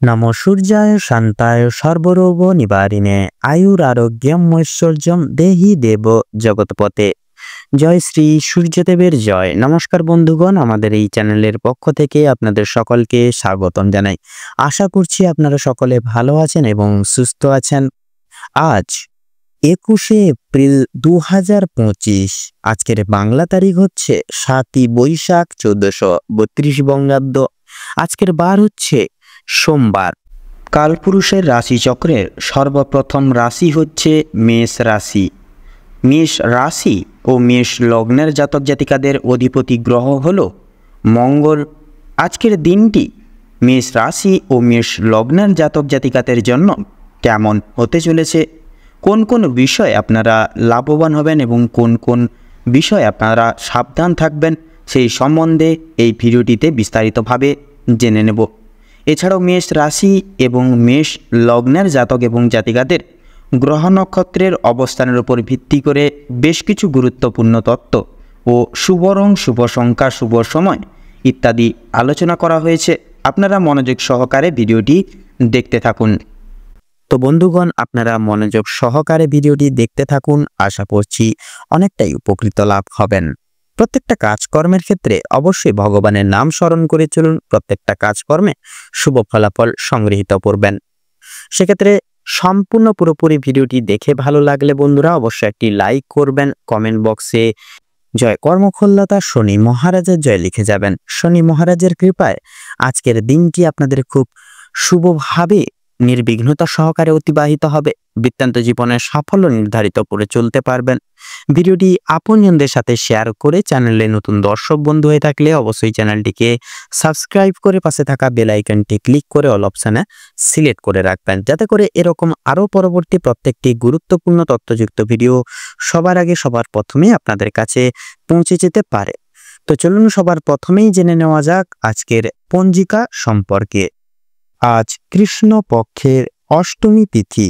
নমো সূর্যায় শান্তায় সর্বরোগ নিবারিণে আয়ুরারোগ্যম ঐশ্বর্যম দেহি দেব জগৎপতে। জয় শ্রী সূর্যদেবের জয়। নমস্কার বন্ধুগণ, আমাদের এই চ্যানেলের পক্ষ থেকে আপনাদের সকলকে স্বাগতম জানাই। আশা করছি আপনারা সকলে ভালো আছেন এবং সুস্থ আছেন। আজ 21শে এপ্রিল 2025। আজকের বাংলা তারিখ হচ্ছে 7ই বৈশাখ 1432 বঙ্গাব্দ। আজকের বার হচ্ছে সোমবার। কালপুরুষের রাশিচক্রের সর্বপ্রথম রাশি হচ্ছে মেষ রাশি। মেষ রাশি ও মেষ লগ্নের জাতক জাতিকাদের অধিপতি গ্রহ হল মঙ্গল। আজকের দিনটি মেষ রাশি ও মেষ লগ্নের জাতক জাতিকাদের জন্য কেমন হতে চলেছে, কোন কোন বিষয়ে আপনারা লাভবান হবেন এবং কোন কোন বিষয়ে আপনারা সাবধান থাকবেন, সেই সম্বন্ধে এই ভিডিওটিতে বিস্তারিতভাবে জেনে নেব। এছাড়াও মেষ রাশি এবং মেষ লগ্নের জাতক এবং জাতিকাদের গ্রহ নক্ষত্রের অবস্থানের উপর ভিত্তি করে বেশ কিছু গুরুত্বপূর্ণ তত্ত্ব ও শুভ রং, শুভ সংখ্যা, শুভ সময় ইত্যাদি আলোচনা করা হয়েছে। আপনারা মনোযোগ সহকারে ভিডিওটি দেখতে থাকুন। তো বন্ধুগণ, আপনারা মনোযোগ সহকারে ভিডিওটি দেখতে থাকুন। আশা করছি অনেকটাই উপকৃত লাভ হবেন। প্রত্যেকটা কাজকর্মের ক্ষেত্রে অবশ্যই ভগবানের নাম স্মরণ করে চলুন। প্রত্যেকটা কাজকর্মে শুভ ফলাফল সংগৃহীত করবেন। সেক্ষেত্রে সম্পূর্ণ পুরোপুরি ভিডিওটি দেখে ভালো লাগলে বন্ধুরা অবশ্যই একটি লাইক করবেন। কমেন্ট বক্সে জয় কর্মফলদাতা শনি মহারাজের জয় লিখে যাবেন। শনি মহারাজের কৃপায় আজকের দিনটি আপনাদের খুব শুভভাবে নির্বিঘ্নতা সহকারে অতিবাহিত হবে। বৃত্তান্ত জীবনের সাফল্য নির্ধারিত করে চলতে পারবেন। ভিডিওটি আপনজনদের সাথে শেয়ার করে চ্যানেলে নতুন দর্শক বন্ধু হয়ে থাকলে অবশ্যই চ্যানেলটিকে সাবস্ক্রাইব করে পাশে থাকা বেল আইকনটি ক্লিক করে অল অপশানে সিলেক্ট করে রাখবেন, যাতে করে এরকম আরও পরবর্তী প্রত্যেকটি গুরুত্বপূর্ণ তথ্যযুক্ত ভিডিও সবার আগে সবার প্রথমেই আপনাদের কাছে পৌঁছে যেতে পারে। তো চলুন সবার প্রথমেই জেনে নেওয়া যাক আজকের পঞ্জিকা সম্পর্কে। আজ কৃষ্ণ পক্ষের অষ্টমী তিথি।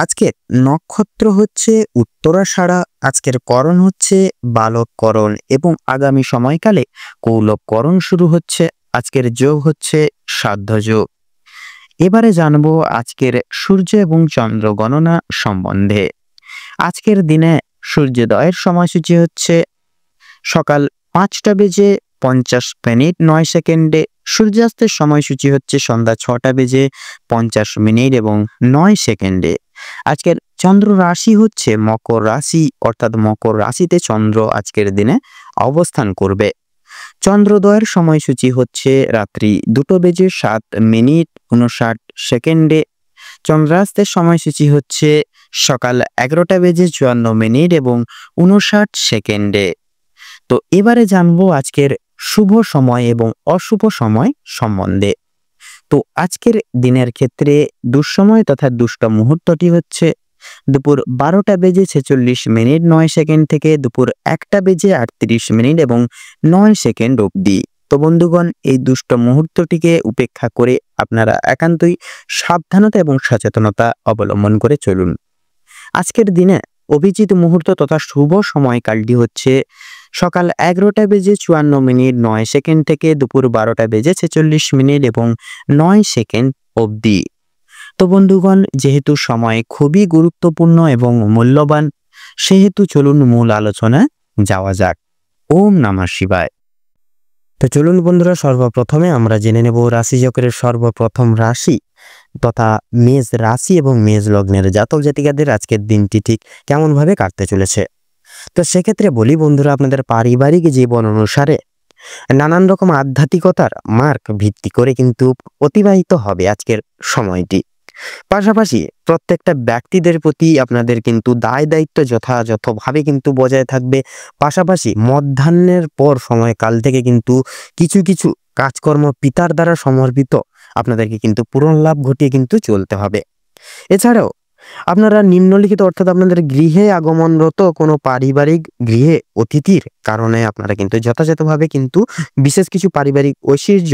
আজকের নক্ষত্র হচ্ছে উত্তরাষাঢ়া। আজকের করণ হচ্ছে বালককরণ এবং আগামী সময়কালে কৌলবকরণ শুরু হচ্ছে। আজকের যোগ হচ্ছে সাধ্য যোগ। এবারে জানবো আজকের সূর্য এবং চন্দ্র গণনা সম্বন্ধে। আজকের দিনে সূর্যোদয়ের সময়সূচি হচ্ছে সকাল 5:50 সূর্যাস্তের সময়সূচি হচ্ছে সন্ধ্যা 6:50 এবং 9 আজকের চন্দ্র রাশি হচ্ছে মকর রাশি, অর্থাৎ মকর রাশিতে চন্দ্র আজকের দিনে অবস্থান করবে। চন্দ্রোদয়ের সময়সূচি হচ্ছে রাত্রি 2:07 চন্দ্রাস্তের সময়সূচি হচ্ছে সকাল 11:54 এবং 59। তো এবারে জানবো আজকের শুভ সময় এবং অশুভ সময় সম্বন্ধে। তো আজকের দিনের ক্ষেত্রে দুঃসময় তথা দুষ্ট মুহূর্তটি হচ্ছে দুপুর 12:46 থেকে দুপুর 1:38 এবং 9 অবধি। তো বন্ধুগণ, এই দুষ্ট মুহূর্তটিকে উপেক্ষা করে আপনারা একান্তই সাবধানতা এবং সচেতনতা অবলম্বন করে চলুন। আজকের দিনে অভিজিৎ মুহূর্ত তথা শুভ সময়কালটি হচ্ছে সকাল 11:54 থেকে দুপুর 12:46 এবং 9 অবধি। তো বন্ধুগণ, যেহেতু সময় খুবই গুরুত্বপূর্ণ এবং মূল্যবান, সেহেতু চলুন মূল আলোচনায় যাওয়া যাক। ওম নমঃ শিবায়। তো চলুন বন্ধুরা, সর্বপ্রথমে আমরা জেনে নেব রাশিচক্রের সর্বপ্রথম রাশি তথা মেষ রাশি এবং মেষ লগ্নের জাতক জাতিকাদের আজকের দিনটি ঠিক কেমনভাবে কাটতে চলেছে। তো সেক্ষেত্রে বলি বন্ধুরা, আপনাদের পারিবারিক জীবন অনুসারে নানান রকম আধ্যাত্মিকতার মার্ক ভিত্তি করে কিন্তু অতিবাহিত হবে আজকের সময়টি। পাশাপাশি প্রত্যেকটা ব্যক্তিদের প্রতি আপনাদের কিন্তু দায় দায়িত্ব যথাযথভাবে কিন্তু বজায় থাকবে। পাশাপাশি মধ্যাহ্নের পর সময়কাল থেকে কিন্তু কিছু কিছু কাজকর্ম পিতার দ্বারা সমর্পিত আপনাদেরকে কিন্তু পূরণ লাভ ঘটিয়ে কিন্তু চলতে হবে। এছাড়াও আপনারা নিম্নলিখিত অর্থাৎ আপনাদের গৃহে আগমনরত কোনো পারিবারিক গৃহে অতিথির কারণে আপনারা কিন্তু যথাযথভাবে কিন্তু বিশেষ কিছু পারিবারিক ঐশ্বর্য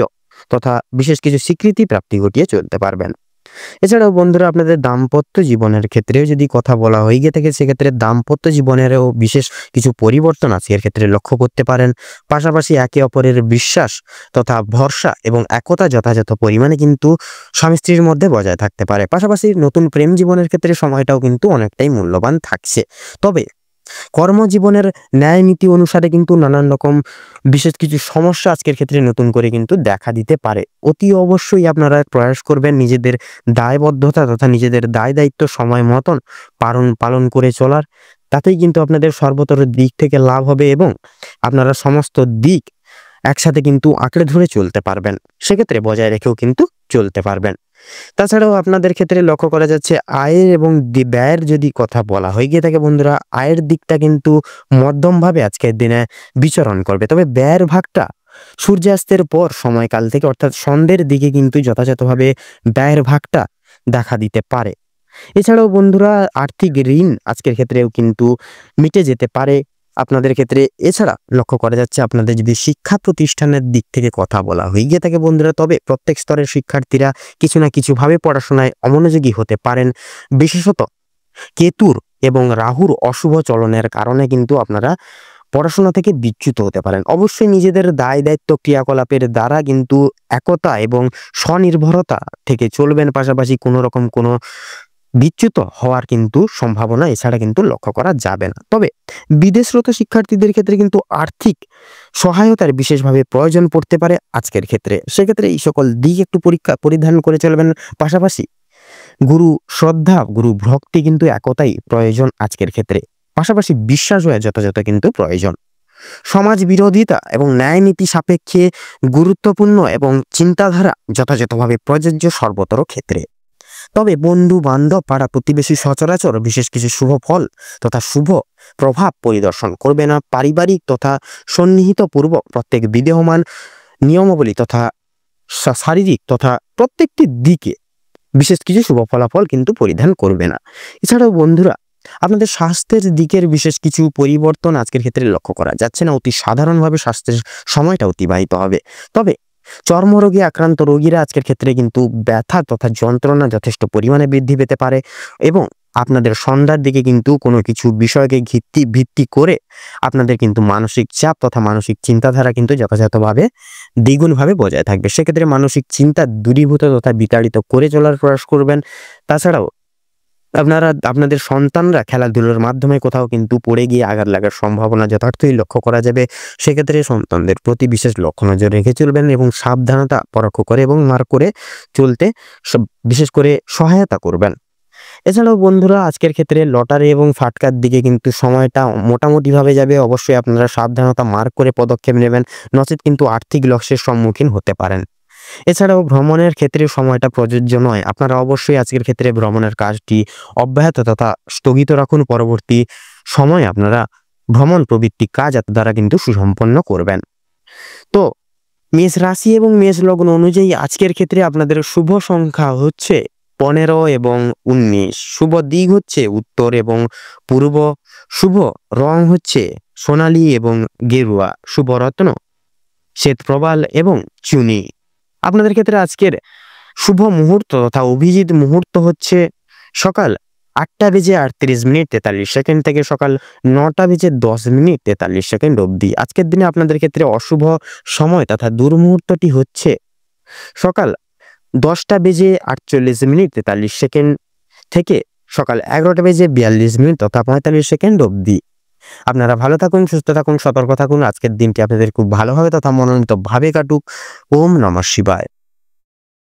তথা বিশেষ কিছু স্বীকৃতি প্রাপ্তি ঘটিয়ে চলতে পারবেন। এছাড়াও বন্ধুরা আপনাদের দাম্পত্য জীবনের ক্ষেত্রেও যদি কথা বলা হয়ে গিয়ে থাকে, সেক্ষেত্রে দাম্পত্য জীবনেরও বিশেষ কিছু পরিবর্তন আজকের ক্ষেত্রে লক্ষ্য করতে পারেন। পাশাপাশি একে অপরের বিশ্বাস তথা ভরসা এবং একতা যথাযথ পরিমাণে কিন্তু স্বামী স্ত্রীর মধ্যে বজায় থাকতে পারে। পাশাপাশি নতুন প্রেম জীবনের ক্ষেত্রে সময়টাও কিন্তু অনেকটাই মূল্যবান থাকছে। তবে কর্মজীবনের ন্যায় নীতি অনুসারে কিন্তু নানান রকম বিশেষ কিছু সমস্যা আজকের ক্ষেত্রে নতুন করে কিন্তু দেখা দিতে পারে। অতি অবশ্যই আপনারা প্রয়াস করবেন নিজেদের দায়বদ্ধতা তথা নিজেদের দায় দায়িত্ব সময় মতন পালন করে চলার। তাতেই কিন্তু আপনাদের সর্বতর দিক থেকে লাভ হবে এবং আপনারা সমস্ত দিক একসাথে কিন্তু আঁকড়ে ধরে চলতে পারবেন, সেক্ষেত্রে বজায় রেখেও কিন্তু চলতে পারবেন। তাছাড়াও আপনাদের ক্ষেত্রে লক্ষ্য করা যাচ্ছে আয়ের এবং ব্যয়ের যদি কথা বলা হয়ে গিয়ে থাকে বন্ধুরা, আয়ের দিকটা কিন্তু মধ্যমভাবে আজকের দিনে বিচরণ করবে। তবে ব্যয়ের ভাগটা সূর্যাস্তের পর সময়কাল থেকে অর্থাৎ সন্ধ্যের দিকে কিন্তু যথাযথভাবে ব্যয়ের ভাগটা দেখা দিতে পারে। এছাড়াও বন্ধুরা আর্থিক ঋণ আজকের ক্ষেত্রেও কিন্তু মিটে যেতে পারে আপনাদের ক্ষেত্রে। এছাড়া লক্ষ্য করা যাচ্ছে আপনাদের যদি শিক্ষা প্রতিষ্ঠানের দিক থেকে কথা বলা হয়ে গিয়ে থাকে বন্ধুরা, তবে প্রত্যেক স্তরের শিক্ষার্থীরা কিছু না কিছুভাবে পড়াশোনায় অমনোযোগী হতে পারেন। বিশেষত কেতুর এবং রাহুর অশুভ চলনের কারণে কিন্তু আপনারা পড়াশোনা থেকে বিচ্যুত হতে পারেন। অবশ্যই নিজেদের দায় দায়িত্ব ক্রিয়াকলাপের দ্বারা কিন্তু একতা এবং স্বনির্ভরতা থেকে চলবেন। পাশাপাশি কোনো রকম কোনো বিচ্যুত হওয়ার কিন্তু সম্ভাবনা এছাড়া কিন্তু লক্ষ্য করা যাবে না। তবে বিদেশরত শিক্ষার্থীদের ক্ষেত্রে কিন্তু আর্থিক সহায়তার বিশেষভাবে প্রয়োজন পড়তে পারে আজকের ক্ষেত্রে। সেক্ষেত্রে এই সকল দিক একটু পরিধান করে চলবেন। পাশাপাশি গুরু শ্রদ্ধা, গুরু ভক্তি কিন্তু একতাই প্রয়োজন আজকের ক্ষেত্রে। পাশাপাশি বিশ্বাস হয়ে যথাযথ কিন্তু প্রয়োজন। সমাজ বিরোধিতা এবং ন্যায় নীতি সাপেক্ষে গুরুত্বপূর্ণ এবং চিন্তাধারা যথাযথভাবে প্রযোজ্য সর্বতর ক্ষেত্রে। তবে বন্ধু বান্ধব পাড়া প্রতিবেশী সচরাচর বিশেষ কিছু শুভ ফল তথা শুভ প্রভাব পরিদর্শন করবে না। পারিবারিক তথা সন্নিহিত পূর্বক প্রত্যেক বিদেহমান নিয়মাবলী তথা শারীরিক তথা প্রত্যেকটি দিকে বিশেষ কিছু শুভ ফলাফল কিন্তু পরিধান করবে না। এছাড়াও বন্ধুরা আপনাদের স্বাস্থ্যের দিকের বিশেষ কিছু পরিবর্তন আজকের ক্ষেত্রে লক্ষ্য করা যাচ্ছে না। অতি সাধারণভাবে স্বাস্থ্যের সময়টা অতিবাহিত হবে। তবে চর্মরোগে আক্রান্ত রোগীরা আজকের ক্ষেত্রে কিন্তু ব্যথা তথা যন্ত্রণা যথেষ্ট পরিমাণে বৃদ্ধি পেতে পারে এবং আপনাদের সন্ধ্যার দিকে কিন্তু কোনো কিছু বিষয়কে ভিত্তি করে আপনাদের কিন্তু মানসিক চাপ তথা মানসিক চিন্তাধারা কিন্তু যথাযথভাবে দ্বিগুণভাবে বজায় থাকবে। সেক্ষেত্রে মানসিক চিন্তা দূরীভূত তথা বিতাড়িত করে চলার প্রয়াস করবেন। তাছাড়াও আপনাদের সন্তানরা খেলাধুলার মাধ্যমে কোথাও কিন্তু পড়ে গিয়ে আঘাত লাগার সম্ভাবনা যথার্থই লক্ষ্য করা যাবে। সেক্ষেত্রে সন্তানদের প্রতি বিশেষ লক্ষ্য নজর রেখে চলবেন এবং সাবধানতা পরোক্ষ করে এবং মার্ক করে চলতে বিশেষ করে সহায়তা করবেন। এছাড়াও বন্ধুরা আজকের ক্ষেত্রে লটারি এবং ফাটকার দিকে কিন্তু সময়টা মোটামুটিভাবে যাবে। অবশ্যই আপনারা সাবধানতা মার্ক করে পদক্ষেপ নেবেন, নচেত কিন্তু আর্থিক লসের সম্মুখীন হতে পারেন। এছাড়াও ভ্রমণের ক্ষেত্রে সময়টা প্রযোজ্য নয়। আপনারা অবশ্যই আজকের ক্ষেত্রে ভ্রমণের কাজটি অব্যাহত তথা স্থগিত রাখুন। পরবর্তী সময় আপনারা ভ্রমণ প্রবৃত্তি কাজ দ্বারা কিন্তু সুসম্পন্ন করবেন। তো মেষ রাশি এবং মেষ লগ্ন অনুযায়ী আজকের ক্ষেত্রে আপনাদের শুভ সংখ্যা হচ্ছে 15 এবং 19। শুভ দিক হচ্ছে উত্তর এবং পূর্ব। শুভ রং হচ্ছে সোনালী এবং গেরুয়া। শুভ রত্ন শ্বেত প্রবাল এবং চুনি। আপনাদের ক্ষেত্রে আজকের শুভ মুহূর্ত তথা অভিজিৎ মুহূর্ত হচ্ছে সকাল 8:38 থেকে সকাল 9:10 অবধি। আজকের দিনে আপনাদের ক্ষেত্রে অশুভ সময় তথা দুর্মুহূর্তটি হচ্ছে সকাল 10:48 থেকে সকাল 11:42 তথা 45 অবধি। আপনারা ভালো থাকুন, সুস্থ থাকুন, সতর্ক থাকুন। আজকের দিনটি আপনাদের খুব ভালোভাবে তথা মনোনীত ভাবে কাটুক। ওম নমঃ শিবায়।